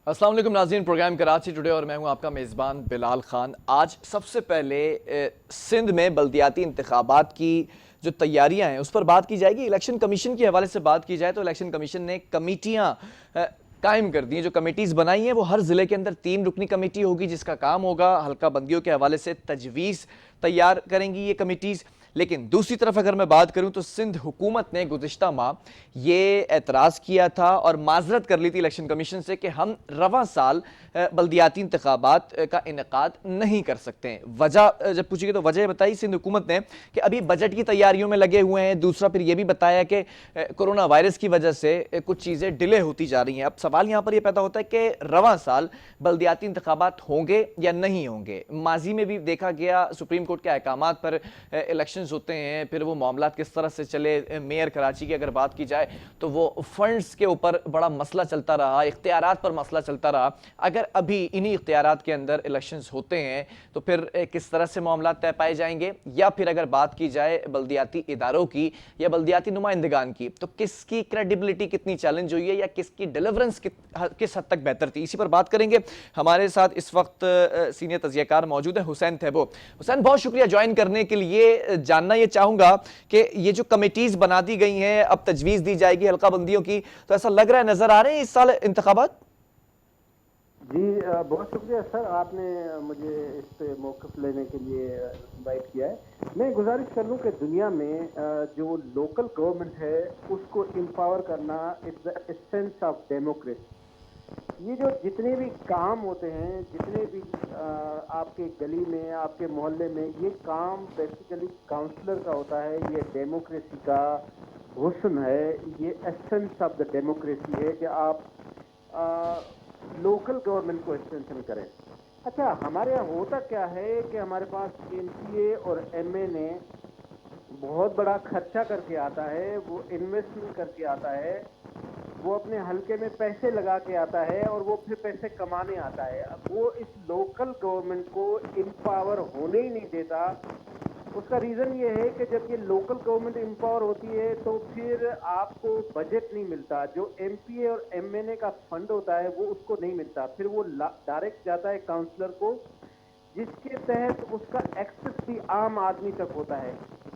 अस्सलाम वालेकुम नाज़रीन, प्रोग्राम कराची टुडे और मैं हूं आपका मेज़बान बिलाल खान। आज सबसे पहले सिंध में बल्दियाती इंतखाबात की जो तैयारियां हैं उस पर बात की जाएगी। इलेक्शन कमीशन के हवाले से बात की जाए तो इलेक्शन कमीशन ने कमेटियां कायम कर दी हैं। जो कमेटीज़ बनाई हैं वो हर ज़िले के अंदर 3 रुकनी कमेटी होगी जिसका काम होगा हल्का बंदियों के हवाले से तजवीज़ तैयार करेंगी ये कमेटीज़। लेकिन दूसरी तरफ अगर मैं बात करूं तो सिंध हुकूमत ने गुज़िश्ता माह ये एतराज़ किया था और माजरत कर ली थी इलेक्शन कमीशन से कि हम रवां साल बल्दियाती इंतखाबात का इनेकाद नहीं कर सकते हैं। वजह जब पूछी गई तो वजह बताई सिंध हुकूमत ने कि अभी बजट की तैयारियों में लगे हुए हैं। दूसरा फिर यह भी बताया कि कोरोना वायरस की वजह से कुछ चीज़ें डिले होती जा रही हैं। अब सवाल यहाँ पर यह पैदा होता है कि रवां साल बल्दियाती इंतखाबात होंगे या नहीं होंगे। माजी में भी देखा गया सुप्रीम कोर्ट के अहकामात पर इलेक्शन होते हैं, फिर वो मामला किस तरह से चले। मेयर कराची की अगर बात की जाए तो वो फंड्स के ऊपर बड़ा मसला चलता रहा, इख्तियारात पर मसला चलता रहा। अगर अभी इन्हीं इख्तियारात के अंदर इलेक्शंस होते हैं तो फिर किस तरह से मामला तय पाए जाएंगे। या फिर अगर बात की जाए बल्दियाती इदारों की या बल्दियाती नुमाइंदगान की तो किसकी क्रेडिबिलिटी कितनी चैलेंज हुई है या किसकी डिलीवरेंस किस हद तक बेहतर थी, इसी पर बात करेंगे। हमारे साथ इस वक्त सीनियर तजियाकार मौजूद है हुसैन थैबो। हुसैन, बहुत शुक्रिया ज्वाइन करने के लिए। जानना यह चाहूंगा कि ये जो कमेटीज बना दी गई हैं, अब तजवीज दी जाएगी हल्का बंदियों की, तो ऐसा लग रहा है नजर आ रहे हैं इस साल इंतखाबात? जी बहुत शुक्रिया सर, आपने मुझे इस पे मौक़िफ़ लेने के लिए इनवाइट किया है। मैं गुजारिश कर लूँ कि दुनिया में जो लोकल गवर्नमेंट है उसको एम्पावर करना it's the essence of democracy. ये जो जितने भी काम होते हैं, जितने भी आपके गली में, आपके मोहल्ले में, ये काम बेसिकली काउंसलर का होता है। ये डेमोक्रेसी का हुस्न है, ये एसेंस ऑफ द डेमोक्रेसी है कि आप लोकल गवर्नमेंट को स्ट्रेंथन करें। अच्छा, हमारे यहाँ होता क्या है कि हमारे पास एमपीए और एमएनए बहुत बड़ा खर्चा करके आता है, वो इन्वेस्टमेंट करके आता है, वो अपने हलके में पैसे लगा के आता है और वो फिर पैसे कमाने आता है। अब वो इस लोकल गवर्नमेंट को एम्पावर होने ही नहीं देता। उसका रीज़न ये है कि जब ये लोकल गवर्नमेंट एम्पावर होती है तो फिर आपको बजट नहीं मिलता। जो एमपीए और एमएनए का फंड होता है वो उसको नहीं मिलता, फिर वो डायरेक्ट जाता है काउंसलर को, जिसके तहत उसका एक्सेस भी आम आदमी तक होता है।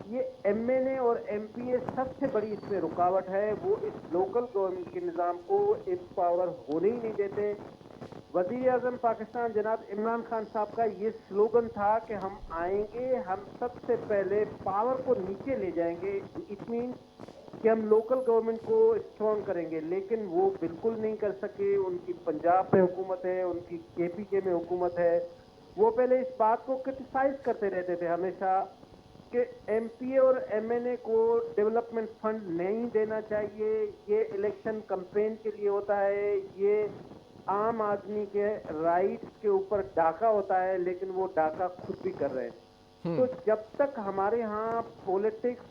ये एमएनए और एमपीए सबसे बड़ी इसमें रुकावट है। वो इस लोकल गवर्नमेंट के निज़ाम को एम्पावर होने ही नहीं देते। वज़ीर आज़म पाकिस्तान जनाब इमरान खान साहब का ये स्लोगन था कि हम आएंगे, हम सबसे पहले पावर को नीचे ले जाएंगे। इट मीन कि हम लोकल गवर्नमेंट को स्ट्रॉन्ग करेंगे, लेकिन वो बिल्कुल नहीं कर सके। उनकी पंजाब में हुकूमत है, उनकी केपीके में हुकूमत है। वो पहले इस बात को क्रिटिसाइज करते रहते थे हमेशा कि एमपीए और एमएनए को डेवलपमेंट फंड नहीं देना चाहिए, ये इलेक्शन कैंपेन के लिए होता है, ये आम आदमी के राइट्स के ऊपर डाका होता है, लेकिन वो डाका खुद भी कर रहे हैं। तो जब तक हमारे यहाँ पॉलिटिक्स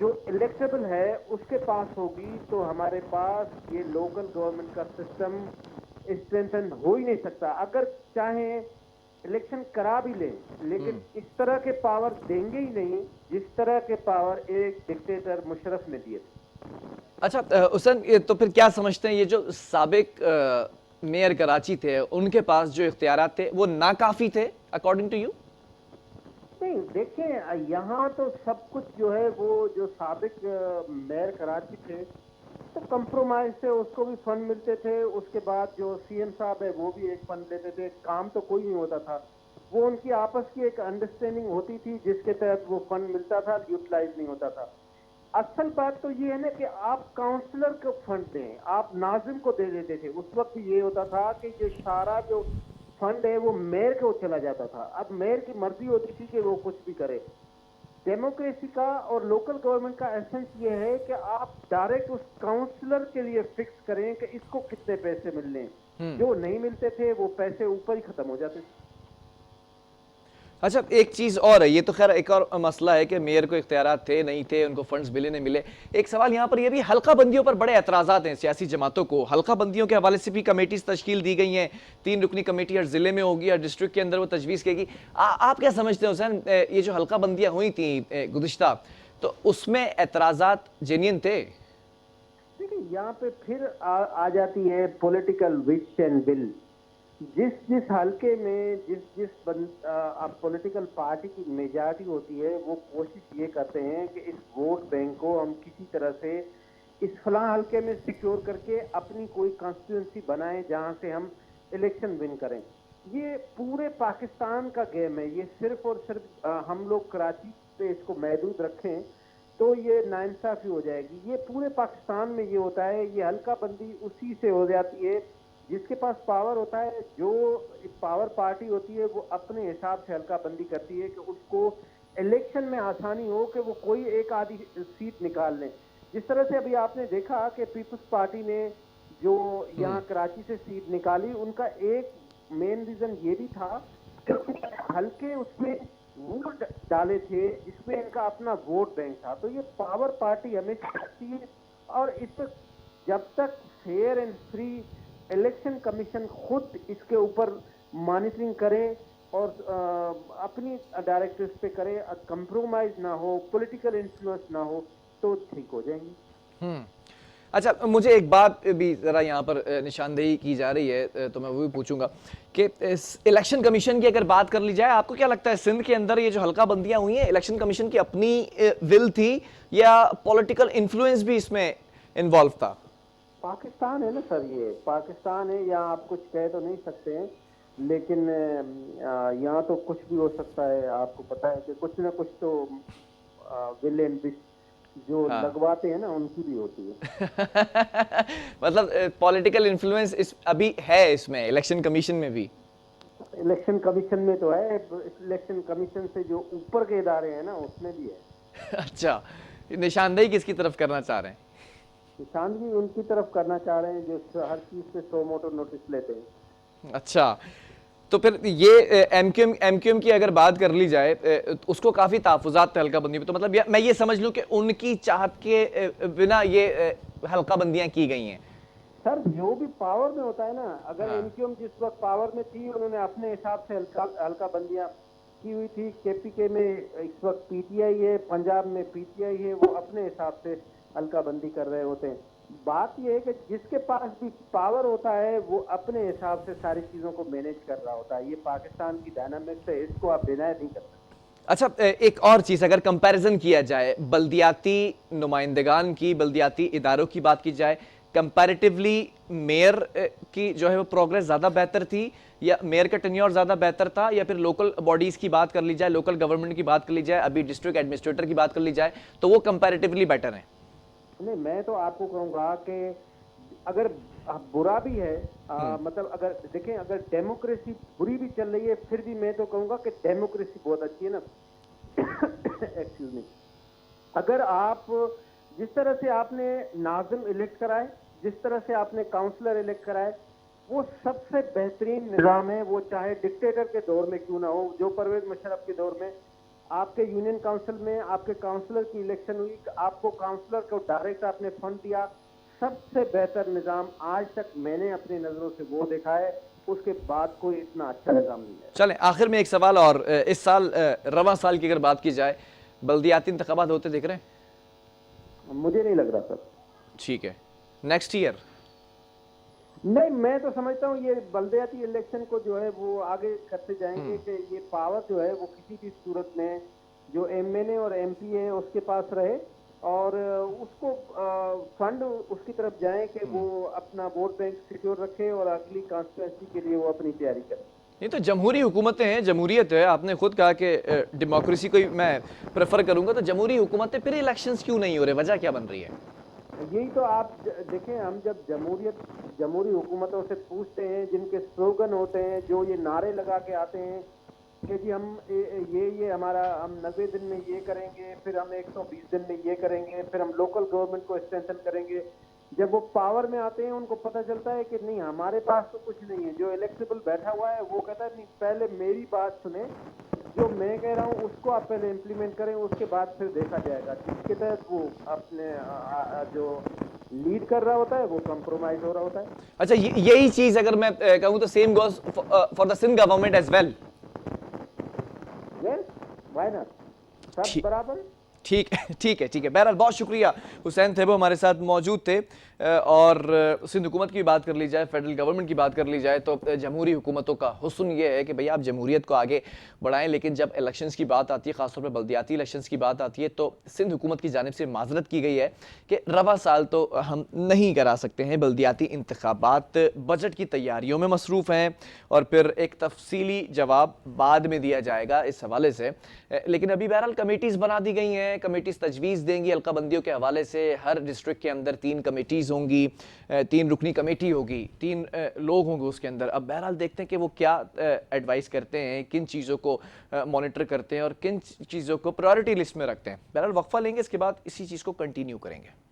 जो इलेक्टेबल है उसके पास होगी तो हमारे पास ये लोकल गवर्नमेंट का सिस्टम स्ट्रेंथन हो ही नहीं सकता। अगर चाहे इलेक्शन करा भी ले, लेकिन इस तरह के पावर देंगे ही नहीं जिस तरह के पावर एक डिक्टेटर मुशर्रफ ने दिए थे। अच्छा हुसैन, तो फिर क्या समझते हैं ये जो साबिक मेयर कराची थे उनके पास जो इख्तियारात थे वो नाकाफी थे अकॉर्डिंग टू यू? नहीं, देखिए यहाँ तो सब कुछ जो है, वो जो साबिक मेयर कराची थे तो कंप्रोमाइज से उसको भी फंड मिलते थे। उसके बाद जो सीएम साहब है वो भी एक फंड लेते थे, काम तो कोई नहीं होता था। वो उनकी आपस की एक अंडरस्टैंडिंग होती थी जिसके तहत वो फंड मिलता था, यूटिलाइज नहीं होता था। असल बात तो ये है ना कि आप काउंसलर को फंड दें, आप नाजिम को दे देते थे। उस वक्त ये होता था कि जो सारा जो फंड है वो मेयर को चला जाता था। अब मेयर की मर्जी होती थी कि वो कुछ भी करे। डेमोक्रेसी का और लोकल गवर्नमेंट का एसेंस ये है कि आप डायरेक्ट उस काउंसलर के लिए फिक्स करें कि इसको कितने पैसे मिलने। जो नहीं मिलते थे वो पैसे ऊपर ही खत्म हो जाते थे। अच्छा, एक चीज़ और है, ये तो खैर एक और मसला है कि मेयर को इख्तियारात थे नहीं थे, उनको फंड्स मिले नहीं मिले। एक सवाल यहाँ पर यह भी, हल्का बंदियों पर बड़े एतराज़ात हैं सियासी जमातों को। हल्का बंदियों के हवाले से भी कमेटीज तश्कील दी गई हैं, 3 रुकनी कमेटी हर ज़िले में होगी, हर डिस्ट्रिक्ट के अंदर वो तजवीज़ करेगी। आप क्या समझते हैं हुसैन, ये जो हल्का बंदियाँ हुई थी गुज़िश्ता, तो उसमें एतराज़ात जेन्युइन थे? देखिए, देखिए यहाँ पे फिर आ जाती है पॉलिटिकल विश एंड विल। जिस जिस हलके में जिस जिस पॉलिटिकल पार्टी की मेजॉरिटी होती है, वो कोशिश ये करते हैं कि इस वोट बैंक को हम किसी तरह से इस फलां हलके में सिक्योर करके अपनी कोई कॉन्स्टिट्यूंसी बनाएं जहां से हम इलेक्शन विन करें। ये पूरे पाकिस्तान का गेम है। ये सिर्फ और सिर्फ हम लोग कराची पे इसको महदूद रखें तो ये नाइंसाफी हो जाएगी। ये पूरे पाकिस्तान में ये होता है। ये हल्का बंदी उसी से हो जाती है जिसके पास पावर होता है। जो पावर पार्टी होती है वो अपने हिसाब से हल्का बंदी करती है कि उसको इलेक्शन में आसानी हो कि वो कोई एक आधी सीट निकाल लें। जिस तरह से अभी आपने देखा कि पीपल्स पार्टी ने जो यहाँ कराची से सीट निकाली, उनका एक मेन रीजन ये भी था कि हल्के उसमें वोट डाले थे, इसमें इनका अपना वोट बैंक था। तो ये पावर पार्टी हमेशा करती है और इस पर जब तक fair and free election commission खुद इसके ऊपर मॉनिटरिंग करे और अपनी डायरेक्टिव्स पे करे, कंप्रोमाइज ना हो, पॉलिटिकल इन्फ्लुएंस ना हो, तो ठीक हो जाएंगी। अच्छा, मुझे एक बात भी ज़रा यहाँ पर निशानदेही की जा रही है, तो मैं वो भी पूछूंगा कि इलेक्शन कमीशन की अगर बात कर ली जाए, आपको क्या लगता है सिंध के अंदर ये जो हल्का बंदियां हुई हैं, इलेक्शन कमीशन की अपनी विल थी या पॉलिटिकल इन्फ्लुएंस भी इसमें इन्वॉल्व था? पाकिस्तान है ना सर, ये पाकिस्तान है, यहाँ आप कुछ कह तो नहीं सकते हैं, लेकिन यहाँ तो कुछ भी हो सकता है। आपको पता है कि कुछ ना कुछ तो विल एंड विश जो लगवाते हैं ना, उनकी भी होती है। मतलब पॉलिटिकल इन्फ्लुएंस अभी है इसमें इलेक्शन कमीशन में भी? इलेक्शन कमीशन में तो है, इलेक्शन कमीशन से जो ऊपर के इदारे हैं ना, उसमें भी है। अच्छा, निशानदेही किसकी तरफ करना चाह रहे हैं? निशानदेही उनकी तरफ करना चाह रहे हैं जो हर चीज पे सो मोटो नोटिस लेते हैं। अच्छा, तो फिर ये एमक्यूएम की अगर बात कर ली जाए, उसको काफी तहफुजात थे हल्का बंदी में, तो मतलब मैं ये समझ लूं कि उनकी चाहत के बिना ये हल्का बंदियां की गई हैं? सर, जो भी पावर में होता है ना, अगर एमक्यूएम जिस वक्त पावर में थी, उन्होंने अपने हिसाब से हल्का बंदियां की हुई थी। केपीके में इस वक्त पीटीआई है, पंजाब में पीटीआई है, वो अपने हिसाब से हल्का बंदी कर रहे होते हैं। बात यह है कि जिसके पास भी पावर होता है वो अपने हिसाब से सारी चीजों को मैनेज कर रहा होता है। ये पाकिस्तान की डायनामिक्स है, इसको आप डिनाई नहीं कर सकते। अच्छा, एक और चीज अगर कंपैरिजन किया जाए, बल्दियाती नुमाइंदगान की, बल्दियाती इदारों की बात की जाए, कंपैरेटिवली मेयर की जो है वो प्रोग्रेस ज्यादा बेहतर थी, या मेयर का टेन्योर ज्यादा बेहतर था, या फिर लोकल बॉडीज की बात कर ली जाए, लोकल गवर्नमेंट की बात कर ली जाए, अभी डिस्ट्रिक्ट एडमिनिस्ट्रेटर की बात कर ली जाए, तो वो कंपैरेटिवली बेटर है? नहीं, मैं तो आपको कहूंगा कि अगर बुरा भी है, मतलब अगर देखें, अगर डेमोक्रेसी बुरी भी चल रही है, फिर भी मैं तो कहूंगा कि डेमोक्रेसी बहुत अच्छी है ना। Excuse me. अगर आप जिस तरह से आपने नाज़िम इलेक्ट कराए, जिस तरह से आपने काउंसलर इलेक्ट कराए, वो सबसे बेहतरीन निज़ाम है। वो चाहे डिक्टेटर के दौर में क्यों ना हो, जो परवेज मुशर्रफ के दौर में आपके यूनियन काउंसिल में आपके काउंसलर की इलेक्शन हुई, आपको काउंसलर को डायरेक्ट आपने फंड दिया, सबसे बेहतर निजाम आज तक मैंने अपनी नजरों से वो देखा है। उसके बाद कोई इतना अच्छा निजाम नहीं है। चलें, आखिर में एक सवाल और, इस साल रवां साल की अगर बात की जाए, बल्दियाती इंतखाबात होते दिख रहे हैं? मुझे नहीं लग रहा सर। ठीक है, नेक्स्ट ईयर? नहीं, मैं तो समझता हूँ ये बल्दियाती इलेक्शन को जो है वो आगे करते जाएंगे कि ये पावर जो है वो किसी भी सूरत में जो एमएनए और एमपी है उसके पास रहे और उसको फंड उसकी तरफ जाए कि वो अपना वोट बैंक सिक्योर रखे और अगली कॉन्स्टिट्यूंसी के लिए वो अपनी तैयारी करे। नहीं तो जमहूरी हुकूमतें हैं, जमहूरियत है, आपने खुद कहा कि डेमोक्रेसी को मैं प्रेफर करूंगा, तो जमहूरी हुकूमतें फिर इलेक्शंस क्यों नहीं हो रहे, वजह क्या बन रही है? यही तो आप देखें, हम जब जमहूरी हुकूमतों से पूछते हैं, जिनके स्लोगन होते हैं, जो ये नारे लगा के आते हैं कि जी हम ये हमारा हम 90 दिन में ये करेंगे, फिर हम 120 दिन में ये करेंगे, फिर हम लोकल गवर्नमेंट को स्ट्रेंथन करेंगे। जब वो पावर में आते हैं उनको पता चलता है कि नहीं, हमारे पास तो कुछ नहीं है। जो इलेक्टेबल बैठा हुआ है वो कहता है नहीं, पहले मेरी बात सुने, जो मैं कह रहा हूँ उसको आप पहले इम्प्लीमेंट करें, उसके बाद फिर देखा जाएगा। जिसके तहत वो अपने जो लीड कर रहा होता है वो कंप्रोमाइज हो रहा होता है। अच्छा, यही चीज अगर मैं कहूँ तो same goes for the Sindh government as well? Why not, सब बराबर। ठीक है, ठीक है, ठीक है। बहरहाल बहुत शुक्रिया, हुसैन थे वो हमारे साथ मौजूद थे। और सिंध हुकूमत की बात कर ली जाए, फेडरल गवर्नमेंट की बात कर ली जाए, तो जमहूरी हुकूमतों का हुस्न ये है कि भैया आप जमहूरियत को आगे बढ़ाएं, लेकिन जब इलेक्शंस की बात आती है, खासतौर पर बल्दियाती इलेक्शंस की बात आती है, तो सिंध हुकूमत की जानिब से माजरत की गई है कि रवा साल तो हम नहीं करा सकते हैं, बल्दियाती इंतखाबात बजट की तैयारियों में मसरूफ़ हैं और फिर एक तफसीली जवाब बाद में दिया जाएगा इस हवाले से। लेकिन अभी बहरहाल कमेटीज़ बना दी गई हैं, कमेटीज़ तजवीज़ देंगी हल्काबंदियों के हवाले से। हर डिस्ट्रिक्ट के अंदर 3 कमेटीज़ होंगी, 3 रुकनी कमेटी होगी, 3 लोग होंगे उसके अंदर। अब बहरहाल देखते हैं कि वो क्या एडवाइस करते हैं, किन चीज़ों को मॉनिटर करते हैं और किन चीज़ों को प्रायोरिटी लिस्ट में रखते हैं। बहरहाल वक्फा लेंगे, इसके बाद इसी चीज़ को कंटिन्यू करेंगे।